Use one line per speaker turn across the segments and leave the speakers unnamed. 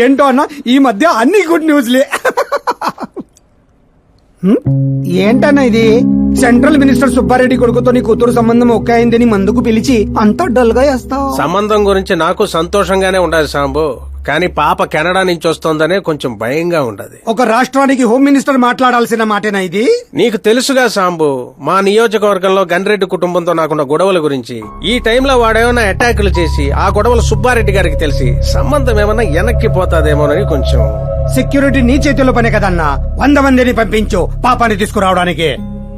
ఏంటో అన్న ఈ మధ్య అన్ని గుడ్ న్యూస్లే. ఏంటన్నా ఇది? సెంట్రల్ మినిస్టర్ సుబ్బారెడ్డి కొడుకుతో నీ కూతురు సంబంధం ఒకే అయిందని మందుకు పిలిచి అంత డల్ గా వేస్తావు.
సంబంధం గురించి నాకు సంతోషంగానే ఉండదు సాంబు, కానీ పాప కెనడా నుంచి వస్తోందనే కొంచెం భయంగా ఉండదు.
ఒక రాష్ట్రానికి హోమ్ మినిస్టర్ మాట్లాడాల్సిన మాటేనా ఇది?
నీకు తెలుసుగా సాంబు, మా నియోజకవర్గంలో గన్రెడ్డి కుటుంబంతో నాకున్న గొడవల గురించి. ఈ టైంలో వాడేమన్నా అటాకులు చేసి ఆ గొడవలు సుబ్బారెడ్డి గారికి తెలిసి సంబంధం ఏమన్నా వెనక్కి పోతాదేమోనని కొంచెం.
సెక్యూరిటీ నీ చేతిలో పనే కదన్నా, 100 మందిని పంపించు పాపాన్ని తీసుకురావడానికి.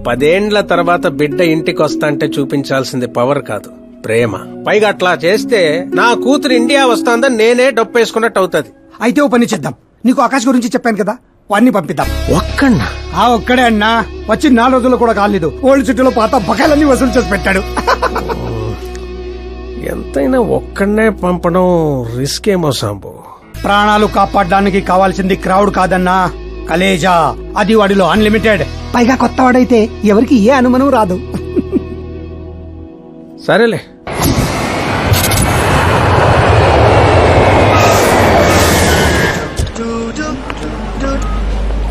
10 ఏండ్ల తర్వాత బిడ్డ ఇంటికి వస్తాంటే చూపించాల్సింది పవర్ కాదు, ప్రేమ. పైగా అట్లా చేస్తే నా కూతురు ఇండియా వస్తాందని నేనే డప్పేసుకున్నట్టు అవుతుంది.
అయితే ఓ పని చేద్దాం, నీకు ఆకాశ్ గురించి చెప్పాను కదా, వాడిని పంపిద్దాం.
ఒక్కన్నా?
ఒక్కడే అన్నా, వచ్చి 4 రోజులు కూడా కాలేదు, ఓల్డ్ సిటీలో పాత బకాయిలన్నీ వసూలు చేసి పెట్టాడు.
ఎంతైనా ఒక్కడనే పంపడం రిస్క్ ఏమో సాంబు.
ప్రాణాలు కాపాడడానికి కావాల్సింది క్రౌడ్ కాదన్నా, కలేజా. అది వాడిలో అన్లిమిటెడ్. పైగా కొత్త వాడైతే ఎవరికి ఏ అనుమానం రాదు.
సరేలే.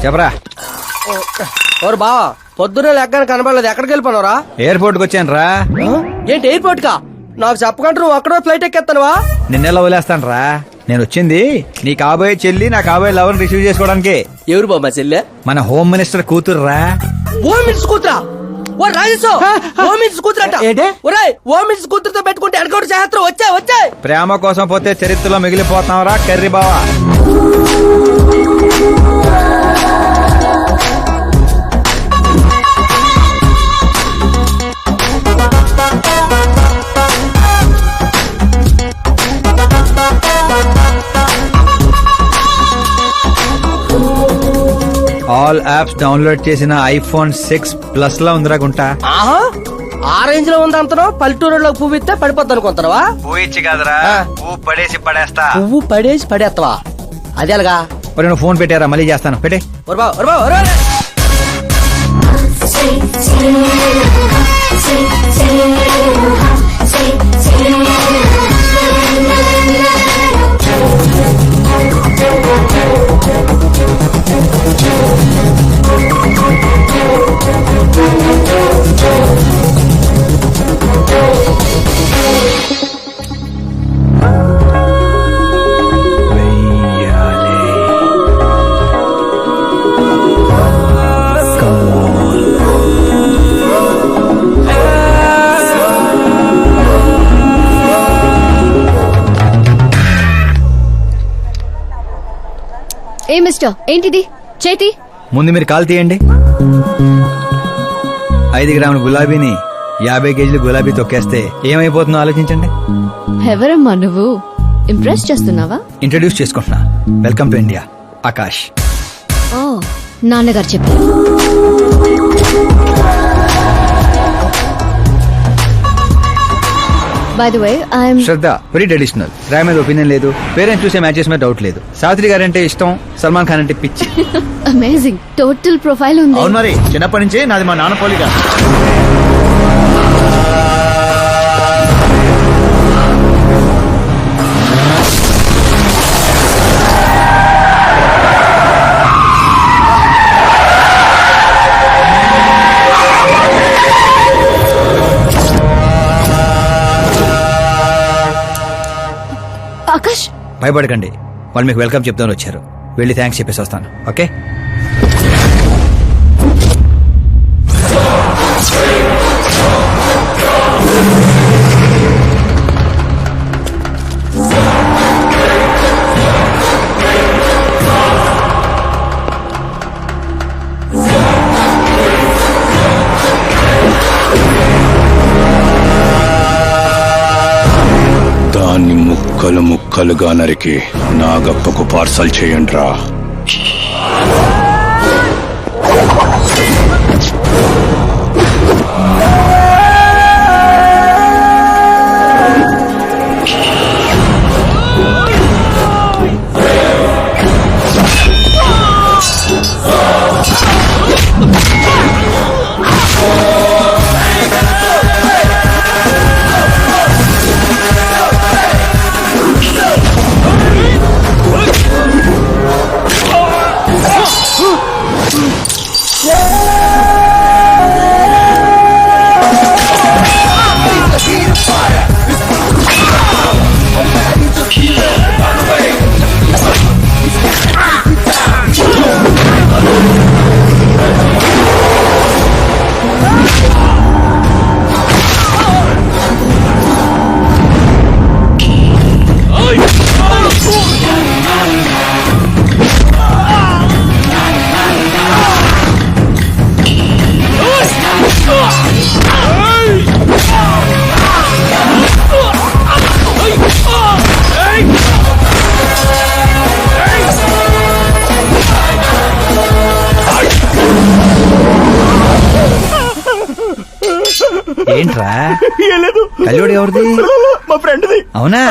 చెప్పరా.
ఓరు బావా, పొద్దునే లెక్కన కనబడలేదు, ఎక్కడికి వెళ్ళిపోనరా?
ఎయిర్పోర్ట్ కి వచ్చాను రా.
ఏంటి ఎయిర్పోర్ట్ కా? నాకు చెప్పకుండా నువ్వు అక్కడో ఫ్లైట్ ఎక్కేస్తానువా?
నిన్నెలా వదిలేస్తాను రా. నేను వచ్చింది నీ కాబోయే చెల్లి, నా కాబోయే లవర్ రిసీవ్ చేసుకోవడానికి.
ఎవరు బాబా చెల్లె?
మన హోమ్ మినిస్టర్ కూతురు రా.
హోమ్ మినిస్టర్ కూతురా? ఓ రాజేశో, హోమ్ మినిస్టర్ కూతురట. ఒరేయ్, హోమ్ మినిస్టర్ కూతురుతో పెట్టుకుంటే ఎన్కౌంటర్ చేస్తారు. వచ్చాయి.
ప్రేమ కోసం పోతే చరిత్రలో మిగిలిపోతాం రా కర్రీ బావా. ఆల్ యాప్స్ డౌన్లోడ్ చేసిన ఐఫోన్ 6 ప్లస్ లా ఉందిరా గుంటా.
ఆ రేంజ్ లో ఉంది అంతనో. పల్లెటూరులో పువ్వు ఇస్తే పడిపోద్ది అనుకుంటావా?
పువ్వు ఇచ్చి కాదురా, పువ్వు పడేసి పడేస్తా.
పువ్వు పడేసి పడేస్తావా? అదే అలాగా.
నువ్వు ఫోన్ పెట్టారా, మళ్ళీ చేస్తాను. పెట్టే.
ఏ మిస్టర్, ఏంటిది చేతి?
ముందు మీరు కాల్ తీయండి. 5 గ్రాముల గులాబీని 50 కేజీలు గులాబీ తొక్కేస్తే ఏమైపోతుందో ఆలోచించండి.
ఎవరమ్మా నువ్వు? ఇంప్రెస్ చేస్తున్నావా?
ఇంట్రడ్యూస్ చేసుకుంటున్నా. Welcome to India, Akash.
ఓ, నాన్నగారు చెప్పారు. By the way, I'm
Shraddha. Very traditional. Rai మీద ఒపీనియన్ లేదు, పేరెంట్స్ చూసే మ్యాచెస్ మీద డౌట్ లేదు. సావిత్రి గారు అంటే ఇష్టం, సల్మాన్ ఖాన్ అంటే పిచ్చి.
అమేజింగ్, టోటల్ ప్రొఫైల్ ఉంది.
అవును మరి, చిన్నప్పటి నుంచి నాది మా నాన్న పోలిక.
ఆకాష్,
భయపడకండి, వాళ్ళు మీకు వెల్కమ్ చెప్తాను వచ్చారు. వెళ్ళి థ్యాంక్స్ చెప్పేసి వస్తాను. ఓకే.
దాన్ని ముక్కలు ముక్కలుగా నరికి నాగప్పకు పార్సల్ చేయండిరా.
ఏంట్రా కల్లుడు ఎవరిది?
మా ఫ్రెండ్ది.
అవునా?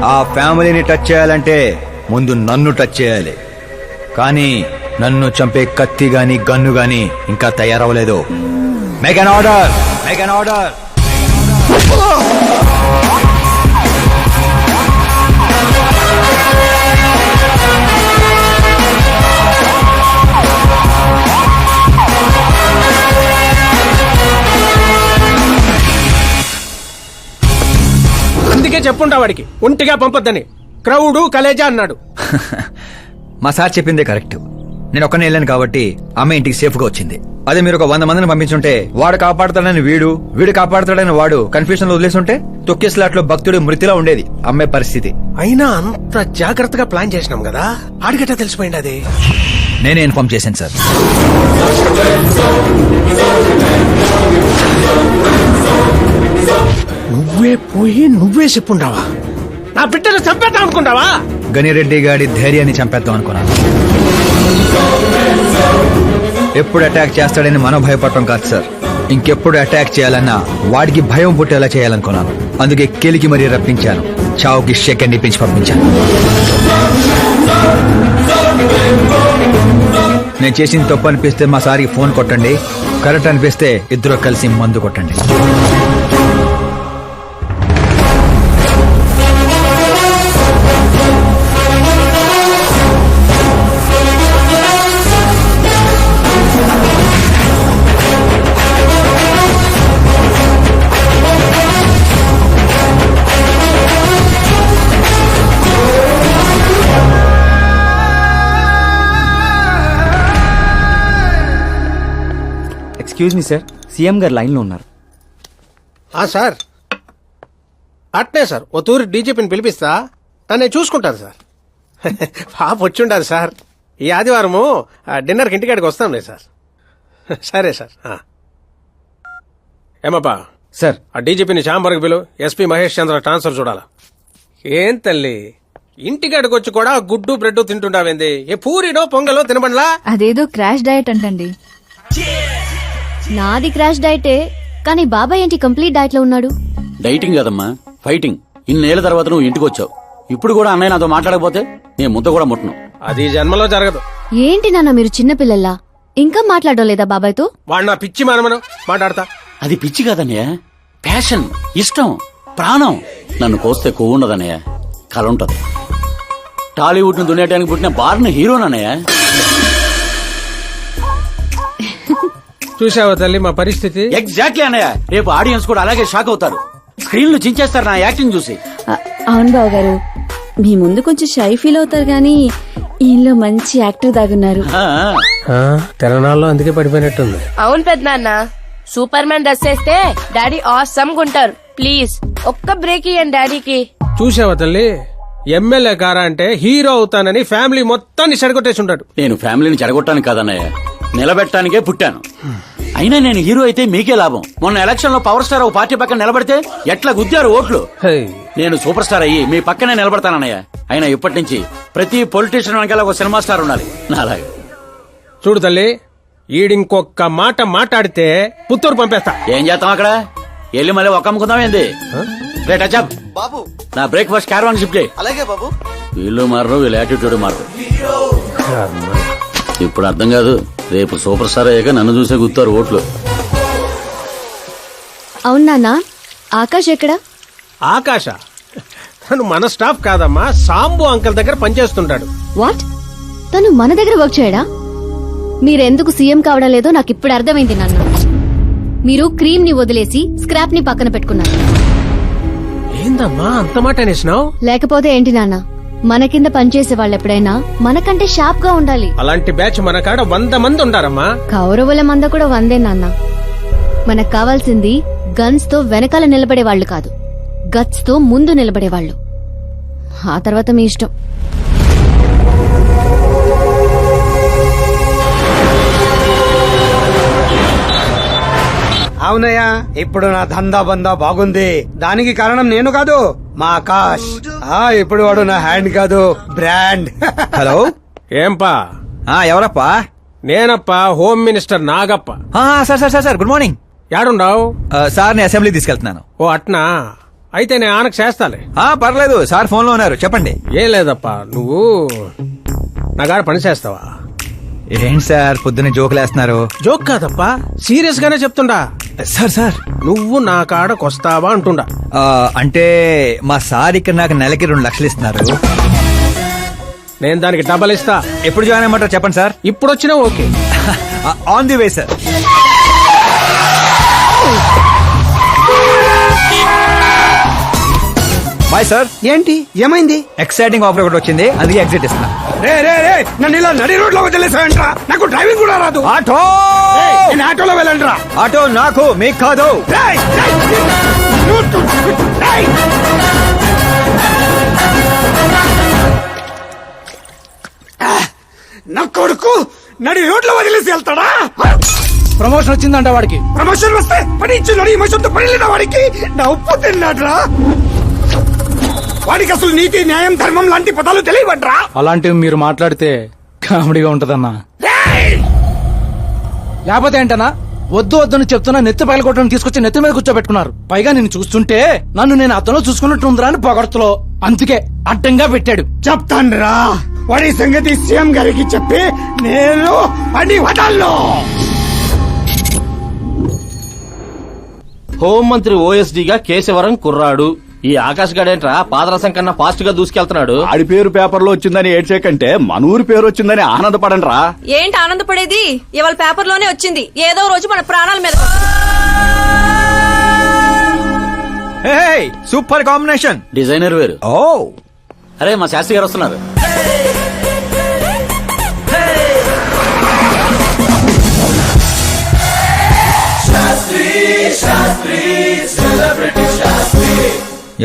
ఆ ఫ్యామిలీని టచ్ చేయాలంటే ముందు నన్ను టచ్ చేయాలి. కానీ నన్ను చంపే కత్తి గాని గన్ను గాని ఇంకా తయారవలేదు. Make an order, make an order.
అందుకే చెప్పుంటా వాడికి ఒంటిగా పంపొద్దని. క్రౌడు కలేజా అన్నాడు.
మా సార్ చెప్పిందే కరెక్ట్. నేను ఒక్కనే వెళ్ళాను కాబట్టి అమ్మ ఇంటికి సేఫ్ గా వచ్చింది. అదే మీరు ఒక 100 మందిని పంపించుంటే వాడు కాపాడతాడని వీడు కాపాడతాడని వాడు కన్ఫ్యూజన్ లో వదిలేసుంటే తొక్కే స్లాట్ లో భక్తుడు మృతిలా ఉండేది అమ్మే పరిస్థితి.
అయినా అంత జాగ్రత్తగా ప్లాన్ చేసినాం కదా, ఆడిగట్టా తెలిసిపోయింది అది.
నేనే ఇన్ఫార్మ్ చేశాను సార్.
నువ్వే పోయి నువ్వే చెప్పుంటావా? నా బిడ్డను చంపేద్దాం అనుకుంటావా?
గనిరెడ్డి గాడి ధైర్యాన్ని చంపేద్దాం అనుకున్నాను. ఎప్పుడు అటాక్ చేస్తాడని మనం భయపడటం కాదు సార్, ఇంకెప్పుడు అటాక్ చేయాలన్నా వాడికి భయం పుట్టేలా చేయాలనుకున్నాను. అందుకే కెలికి మరీ రప్పించాను. చావుకి సెకండ్ ఇప్పించి పంపించాను. నేను చేసిన తప్పు అనిపిస్తే మా సారికి ఫోన్ కొట్టండి, కరెక్ట్ అనిపిస్తే ఇద్దరు కలిసి మందు కొట్టండి.
ఎక్స్క్యూజ్ మీ సార్, సీఎం గారు లైన్ లో ఉన్నారు.
సార్ అట్నే సార్, ఓ తూరి డీజీపీని పిలిపిస్తా, నన్ను చూసుకుంటారు సార్. పాప వచ్చిండారు సార్. ఈ ఆదివారము డిన్నర్కి ఇంటికాడికి వస్తాంలే సార్. సరే సార్. ఏమప్పా
సార్,
ఆ డీజీపీని చాంబర్కి పిలు, ఎస్పీ మహేష్ చంద్ర ట్రాన్స్ఫర్ చూడాలా. ఏం తల్లి ఇంటికాడికి వచ్చి కూడా గుడ్డు బ్రెడ్ తింటుంటావేంది? ఏ పూరినో పొంగలో తినబండ్లా?
అదేదో క్రాష్ డయట్ అంటండి.
నాది క్రాష్ డైటే, కానీ బాబాయ్ ఏంటి కంప్లీట్ డైట్ లో ఉన్నాడు?
డైటింగ్ కదమ్మా, ఫైటింగ్. ఇన్నేళ్ల తర్వాత నువ్వు ఇంటికి వచ్చావు, ఇప్పుడు కూడా అన్నయ్య నాతో మాట్లాడకపోతే నేను ముద్ద కూడా ముట్టను.
అది జన్మలో జరగదు.
ఏంటి నాన్న మీరు చిన్నపిల్లల్లా ఇంకా మాట్లాడడం లేదా బాబాయ్తో?
వాడు నా పిచ్చి మనమను మాట్లాడతా.
అది పిచ్చి కాదన్నయ్య, ప్యాషన్, ఇష్టం, ప్రాణం. నన్ను కోస్తే కొవ్వు ఉండదన్నయ్య, కల ఉంటది. టాలీవుడ్ ను దున్నేయడానికి పుట్టిన బార్న హీరోనన్నయ్య.
చూసావా తల్లి మా పరిస్థితి?
ఎగ్జాక్ట్లీ అన్నయ్య, రేపు ఆడియన్స్ కూడా అలాగే షాక్ అవుతారు. స్క్రీన్లు చించేస్తారు నా యాక్టింగ్ చూసి.
అవును బావ గారు, మీ ముందు కొంచెం షై ఫీల్ అవుతారు గానీ ఈయనలో మంచి యాక్టర్ దాగున్నారు.
తెలంగాణలో అందుకే పడిపోయినట్టుంది.
అవును పెద్దనాన్న, సూపర్ మ్యాన్ డ్రెస్ వేస్తే డాడీ ఆసమ్ గుంటారు. ప్లీజ్ ఒక్క బ్రేక్ ఇయ్యండి డాడీకి.
చూసావా తల్లి, ఎమ్మెల్యే కారా అంటే హీరో అవుతానని ఫ్యామిలీ మొత్తాన్ని చెడగొట్టేసి ఉంటాడు.
నేను ఫ్యామిలీని చెడగొట్టాను కాదన్నయ్య, నిలబెట్టడానికే పుట్టాను. అయినా నేను హీరో అయితే మీకే లాభం. మొన్న ఎలక్షన్ లో పవర్ స్టార్ ఒక పార్టీ పక్కన నిలబడితే ఎట్లా గుద్దారు ఓట్లు. నేను సూపర్ స్టార్ అయ్యి మీ పక్కనే నిలబడతానన్నయ్య. అయినా ఇప్పటి నుంచి ప్రతి పొలిటీషియన్ వెనకాల ఒక సినిమా స్టార్ ఉండాలి నాలాగా.
చూడు తల్లి, ఈడింకొక్క మాట మాట్లాడితే పుత్తూరు పంపేస్తా.
ఏం చేస్తాం అక్కడ? వెళ్ళి మళ్ళీ ఒక అమ్ముకుందాం ఏంది? రే టచప్ బాబు, నా బ్రేక్ఫాస్ట్ క్యారవాన్ షిఫ్ట్ చేయి. అలాగే బాబు. వీళ్ళు మారరు, వీళ్ళ యాటిట్యూడ్ మారరు. ఇప్పుడు అర్థం కాదు, రేపు సూపర్ స్టార్ అయ్యాక నన్ను చూసే గుర్తారు ఓట్లు.
అవును నాన్న, ఆకాష్ ఎక్కడా?
ఆకాశ తను మన స్టాఫ్ కాదమ్మా, సాంబు అంకల్ దగ్గర పనిచేస్తుంటాడు.
వాట్? తను మన దగ్గర వర్క్ చేయడా? మీరెందుకు సీఎం కావడం లేదో నాకు ఇప్పుడు అర్థమైంది నాన్న. మీరు క్రీమ్ ని వదిలేసి స్క్రాప్ ని పక్కన పెట్టుకున్నారు.
ఏందమ్మా అంత మాట అనేసినావు?
లేకపోతే ఏంటి నాన్న, మన కింద పనిచేసే వాళ్ళు ఎప్పుడైనా మనకంటే షార్ప్ గా ఉండాలి.
అలాంటి బ్యాచ్ మన కాడ 100 మంది ఉండారమ్మా.
కౌరవుల మంద కూడా 100 నాన్న. మనకు కావాల్సింది గన్స్ తో వెనకాల నిలబడే వాళ్ళు కాదు, గట్స్ తో ముందు నిలబడేవాళ్ళు. ఆ తర్వాత మీ ఇష్టం.
అవునయ్యా, ఇప్పుడు నా దందా బందా బాగుంది. దానికి కారణం నేను కాదు, మా ఆకాష్. ఇప్పుడు వాడు నా హ్యాండ్ కాదు, బ్రాండ్.
హలో.
ఏంపా?
ఎవరప్పా?
నేనప్పా, home minister Nagappa.
Sir sir sir sir, good morning.
యాడుండావు?
సార్ ని అసెంబ్లీ తీసుకెళ్తున్నాను.
ఓ అట్నా, అయితే నేను ఆనకు చేస్తాలే.
పర్లేదు సార్, ఫోన్ లో ఉన్నారు, చెప్పండి.
ఏం లేదప్పా, నువ్వు నా గాడ పని చేస్తావా?
ఏంటి సార్ పొద్దున్న జోకులేస్తున్నారు?
జోక్ కాదప్పా, సీరియస్ గానే చెప్తుండా.
సార్ సార్,
నువ్వు నా కాడకొస్తావా అంటుండా.
అంటే మా సార్ ఇక్కడ నాకు నెలకి 2 లక్షలు ఇస్తున్నారు.
నేను దానికి డబల్ ఇస్తా.
ఎప్పుడు జాయిన్ అయ్యమంటారు చెప్పండి సార్.
ఇప్పుడు వచ్చినా okay.
On the way sir. Bye sir.
ఏంటి ఏమైంది?
ఎక్సైటింగ్ ఆఫర్ ఒకటి వచ్చింది, అందుకే ఎగ్జిట్ ఇస్తున్నా.
రే రే రే, నన్ను ఇలా నడి రోడ్ లో వదిలేసాయంట్రా. నాకు డ్రైవింగ్ కూడా రాదు.
ఆటో.
నేను ఆటోలో వెళ్ళండిరా.
ఆటో నాకు, మీకు కాదు.
రేయ్, రేయ్, రేయ్. నా కొడుకు నడి రోడ్ లో వదిలేసి వెళ్తాడా?
ప్రమోషన్ వచ్చిందంట వాడికి.
ప్రమోషన్ వస్తే పని ఇచ్చినాడు, ఈ మనుషులతో పని లేదా వాడికి? నా ఉప్పు తిన్నాడ్రా. వాడికి అసలు నీతి న్యాయం ధర్మం లాంటి పదాలు తెలియవట్రా.
అలాంటివి మీరు మాట్లాడితే కామెడీగా ఉంటదన్నా. లేకపోతే ఏంటన్నా, వద్దు వద్దని చెప్తున్నా నెత్తి పగలగొట్టడం తీసుకొచ్చి నెత్తి మీద కూర్చోబెట్టుకున్నారు. పైగా నేను చూస్తుంటే నన్ను నేను అతను చూసుకున్నట్టుందిరా అని పొగడతలో, అందుకే అడ్డంగా పెట్టాడు.
చెప్తాన్రా, వాడి సంగతి సీఎం గారికి చెప్పి నేను పని వదల్లో.
హోంమంత్రి ఓఎస్డీగా కేశవరం కుర్రాడు. ఈ ఆకాశ్ గడేంట్రా పాదరసం కన్నా ఫాస్ట్ గా దూసుకెళ్తున్నాడు.
ఆడి పేరు పేపర్ లో వచ్చిందని ఏడ్చేకంటే మన ఊరి పేరు వచ్చిందని ఆనందపడండి రా.
ఏంటి ఆనందపడేది? ఇవాళ పేపర్ లోనే వచ్చింది. ఏదో రోజు మన ప్రాణాల మీద.
Super combination.
డిజైనర్ వేరు.
ఓ
అరే మా శాస్త్రి గారు వస్తున్నారు.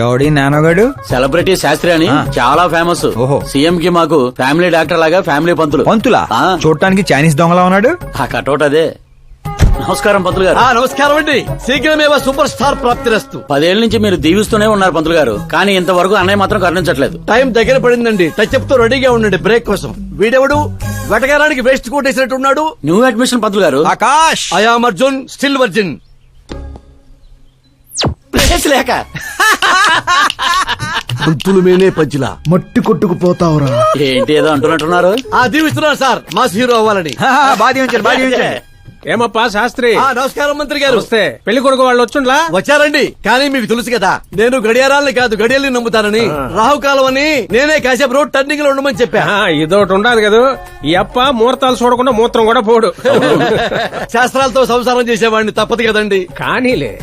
ఎవడి నానోగాడు?
సెలబ్రిటీ శాస్త్రి అని చాలా ఫేమస్.
ఓహో.
సీఎం కి మాకు ఫ్యామిలీ డాక్టర్ లాగా ఫ్యామిలీ పంతులు.
పంతులా? చూడటానికి చైనీస్ దొంగలా ఉన్నాడు.
ఆ కటౌట్ అదే. నమస్కారం పంతులు గారు.
నమస్కారం అండి. శీఘ్రమే సూపర్ స్టార్ ప్రాప్తిరస్తు.
10 ఏళ్ల నుంచి మీరు దీవిస్తూనే ఉన్నారు పంతులు గారు, కానీ ఇంతవరకు అన్నయ్య మాత్రం కరుణించట్లేదు.
టైం దగ్గర పడిందండి. టచ్అప్ తో రెడీగా ఉండండి బ్రేక్ కోసం. వీడెవడు వెటకారానికి వేస్ట్ కోట్ వేసినట్టు ఉన్నాడు.
న్యూ అడ్మిషన్ పంతులు గారు.
Akash.
I am Arjun, still virgin. Place లేక పంతులు మేనే పంచులా
మట్టి కొట్టుకుపోతావురా.
ఏంటి ఏదో అంటున్నట్టున్నారు?
దీవిస్తున్నారు సార్ మాస్ హీరో అవ్వాలని.
బాధి ఉంచారు, బాధి ఉంచారు.
ఏమప్పా శాస్త్రి?
నమస్కారం మంత్రి గారు.
వస్తే పెళ్లి కొడుకు వాళ్ళు వచ్చుండ్లా?
వచ్చారండి, కానీ మీకు తెలుసు కదా నేను గడియారాలని కాదు గడియల్ని నమ్ముతానని. రాహుకాలం అని నేనే కాసేపు రోడ్ టర్నింగ్ లో ఉండమని చెప్పా.
ఇదొకటి ఉండాలి కదా, ఈ అప్ప ముహూర్తాలు చూడకుండా మూత్రం కూడా పోడు.
శాస్త్రాలతో సంసారం చేసేవాడిని, తప్పదు కదండి.
కానీలే.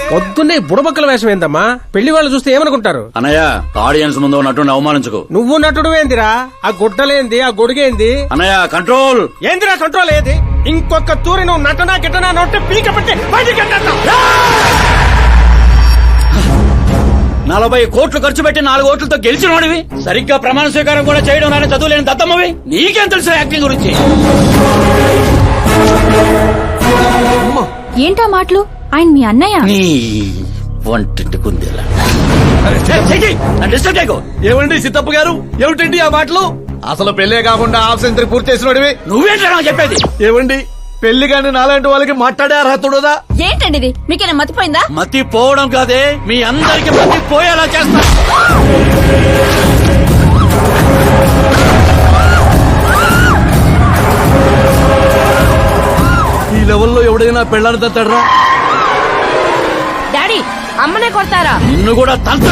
పొద్దున్నే బుడబక్కల వేషం ఏందమ్మా? పెళ్లి వాళ్ళు చూస్తే ఏమనుకుంటారు?
అన్నయ్య, ఆడియన్స్ ముందు నటుని అవమానించుకో.
నువ్వు నటుడు ఏందిరా? ఆ గుడ్డలేంది, ఆ గొడుగేంది?
అన్నయ్య కంట్రోల్.
ఏందిరా కంట్రోల్ ఏది? ఇంకొక తూరి నువ్వు నటనా గిట్టనా నొట్టే పీక పెట్టి బయటికి గెంటేస్తా.
40 కోట్లు ఖర్చు పెట్టి 4 ఓట్లతో గెలిచిన వాడివి, సరిగ్గా ప్రమాణ స్వీకారం కూడా చేయడం రాని చదువు లేని దత్తమ్మవి, నీకేం తెలుసు యాక్టింగ్ గురించి?
ఏంటా మాటలు? ఆయన మీ అన్నయ్య.
నీ వంటింటి కుందేలా.
ఏమండి సిద్ధప్ప గారు, ఏమిటండి ఆ మాటలు?
అసలు పెళ్లే కాకుండా హాఫ్ సెంచరీ పూర్తి చేసినోడివి
నువ్వేంటా నాకు చెప్పేది?
ఏమండి పెళ్లి కానీ నాలాంటి వాళ్ళకి మాట్లాడే అర్హత ఉండదా?
ఏంటండి ఇది? మీకేనా మతిపోయిందా?
మతి పోవడం కాదే, మీ అందరికి మతి పోయేలా చేస్తా.
ఈ లెవెల్లో ఎవడైనా పెళ్ళాన్ని తట్టడరా?
డాడీ అమ్మనే కొడతారా?
నిన్ను కూడా తంత్ర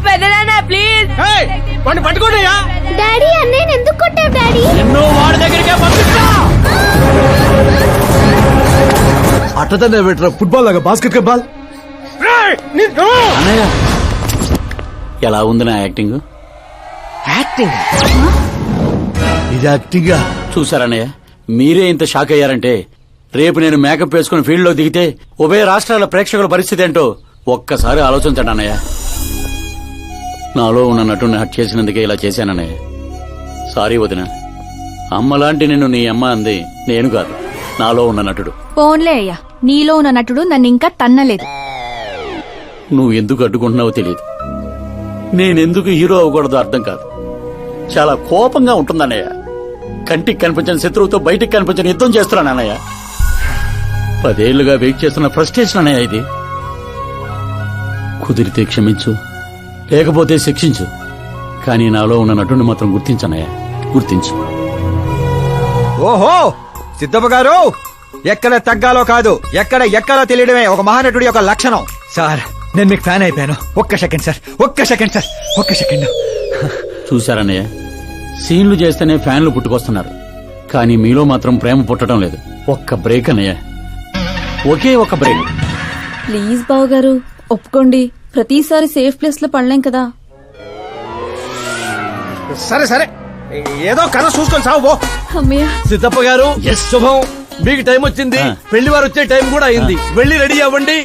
పెద్దనాన్న ప్లీజ్.
వాడిని పట్టుకోండియా.
డాడీ అన్నయ్య ఎందుకు కొట్టావు డాడీ?
నిన్ను వాడి దగ్గరికే పంపిస్తా.
అట్టతనే పెట్టరా ఫుట్బాల్ లాగా బాస్కెట్ బాల్.
అన్నయ్య ఎలా ఉంది నా యాక్టింగ్?
ఇది యాక్టింగా?
చూసారన్నయ్య, మీరే ఇంత షాక్ అయ్యారంటే రేపు నేను మేకప్ వేసుకుని ఫీల్డ్ లో దిగితే ఉభయ రాష్ట్రాల ప్రేక్షకుల పరిస్థితి ఏంటో ఒక్కసారి ఆలోచించండి అన్నయ్య. నాలో ఉన్న నటుని హట్ చేసినందుకే ఇలా చేశానన్నయ్య. సారీ వదిన. అమ్మలాంటి నిన్ను నీ అమ్మ అంది నేను కాదు, నాలో ఉన్న నటుడు.
పోన్లే అయ్యా, నీలో ఉన్న నటుడు నన్ను ఇంకా తన్నలేదు.
నువ్వు ఎందుకు అడ్డుకుంటున్నావో తెలియదు. నేనెందుకు హీరో అవ్వకూడదో అర్థం కాదు. చాలా కోపంగా ఉంటుందన్నయ్య. కంటికి కనిపించిన శత్రువుతో బయటికి కనిపించిన యుద్ధం చేస్తున్నాను అన్నయ్య. 10 ఏళ్లుగా వెయిట్ చేస్తున్న ఫ్రస్ట్రేషన్ అన్నయ్య ఇది. కుదిరితే క్షమించు, లేకపోతే శిక్షించు, కానీ నాలో ఉన్న నటుని మాత్రం గుర్తించనయ్య, గుర్తించు.
ఓహో సిద్ధప్ప గారు, ఎక్కడ తగ్గాలో కాదు, ఎక్కడ ఎక్కాలో తెలియడమే ఒక మహానటుడి యొక్క లక్షణం. సార్ నేను మీకు ఫ్యాన్ అయిపోయాను. ఒక్క సెకండ్ సార్, ఒక్క సెకండ్ సార్, ఒక్క సెకండ్.
చూశారన్నయ్య, సీన్లు చేస్తేనే ఫ్యాన్లు పుట్టుకొస్తున్నారు, కానీ మీలో మాత్రం ప్రేమ పుట్టడం లేదు. ఒక్క బ్రేక్ అన్నయ్య, ఒకే ఒక బ్రేక్.
ప్లీజ్ బావగారు ఒప్పుకోండి. ప్రతిసారి సేఫ్ ప్లేస్ లో పడలేం కదా.
సరే సరే, ఏదో కథ చూసుకొని సాగు పో.
అమ్మయ్య
సిద్ధప్ప గారు శుభం. మీకు టైం వచ్చింది, పెళ్లి వారు వచ్చే టైం కూడా అయింది. వెళ్ళి రెడీ అవ్వండి,